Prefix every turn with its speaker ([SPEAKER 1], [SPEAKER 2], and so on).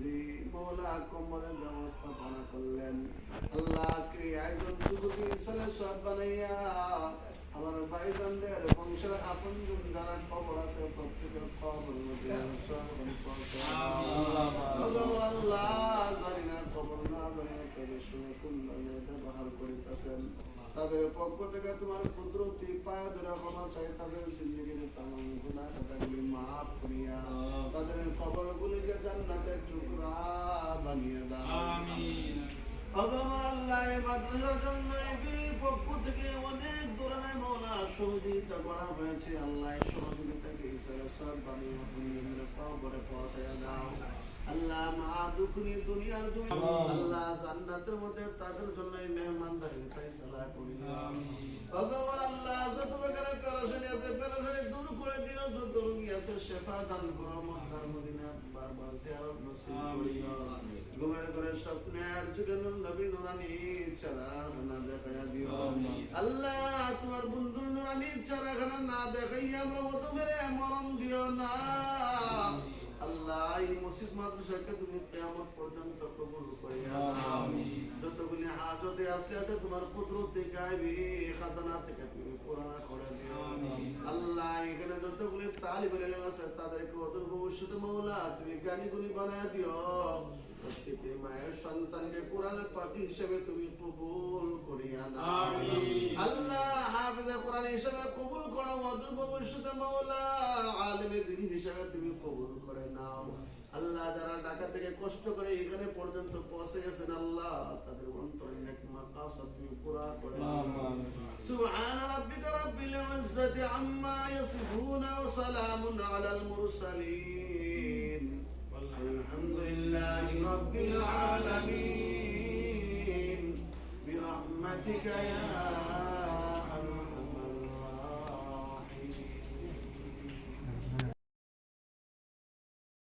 [SPEAKER 1] জি মওলা কম্বলের ব্যবস্থাপনা করলেন। আল্লাহ আজকে একজন যুবতী ছেলে সব বানাইয়া আমার ভাইজানদের বংশের আপনজন যারা কবর আছে প্রত্যেকের কবর মধ্যে আল্লাহ জানি না কবর না জানি না তাদের শুনে কোন ধরনের ব্যবহার করিতেছেন, তাদের পক্ষ থেকে তোমার কুদরতি পায়ে ধরে ক্ষমা চাই, তাদের জিন্দগির তামাম গুনাহ খাতাগুলি মাফ করিয়া তাদের কবরগুলিকে জান্নাতের টুকরা বানিয়ে দাও। আমিন। আমার আল্লাহ এই মাদ্রাসার জন্য এই পক্ষ থেকে অনেক ধরনের মওলা সহযোগিতা করা হয়েছে। আল্লাহ এই সহযোগিতাকে ইসরার সব বানিয়ে আপনি কবরে পৌঁছায় দাও। আল্লাহ মা দুঃখী দুনিয়ার জন্য আল্লাহ জান্নাতের মধ্যে তাদের জন্য মেহমানদারি ফয়সালা করিয়া ভগবান আল্লাহ যত প্রকারের পেরেশানি আছে পেরেশানি দূর করে দিও, যত রোগী আছে শেফা দান করো, মক্কার মদিনা বারবার জিয়ারত নসিব করিও। ঘুমের ঘরে স্বপ্নের যুগে নবী নুরানি চেহারাখানা দেখাইয়া দিও। আল্লাহ তোমার বন্ধুর নুরানি চেহারাখানা না দেখাইয়া আমরা মত মেরে মরণ দিও না। আল্লাহ এই মসজিদ মাদ্রাসাকে তুমি কিয়ামত পর্যন্ত কবুল করিয়া নাও। যতগুলি হাজতে আস্তে আস্তে তোমার কুদরতে গায়বী খাজানা থেকে তুমি পুরা করে দিও। আল্লাহ এখানে যতগুলি তালিবের ইলম আছে তাদেরকে অদূর ভবিষ্যতে মওলা তুমি জ্ঞানী গুণী বানায় দিও। প্রত্যেকটি মায়ের সন্তানকে কোরআনের পাখি হিসেবে তুমি কবুল করিয়া নাও। আল্লাহ হাফেজে কোরআন হিসেবে কবুল করো, অদূর ভবিষ্যতে মওলা আলেমে দ্বীন হিসেবে তুমি কবুল করে নাও। আল্লাহ যারা ঢাকা থেকে কষ্ট করে এখানে পর্যন্ত পৌঁছে গেছেন আল্লাহ তাদের অন্তরের নেক মাকাসদ তুমি পুরা করে দাও। সুবহান রাব্বিকা রাব্বিল ইজ্জাতি আম্মা ইয়াসিফুন ওয়া সালামুন আলাল মুরসালিন আলহামদুলিল্লাহি রাব্বিল আলামিন বিরহমাতিকা ইয়া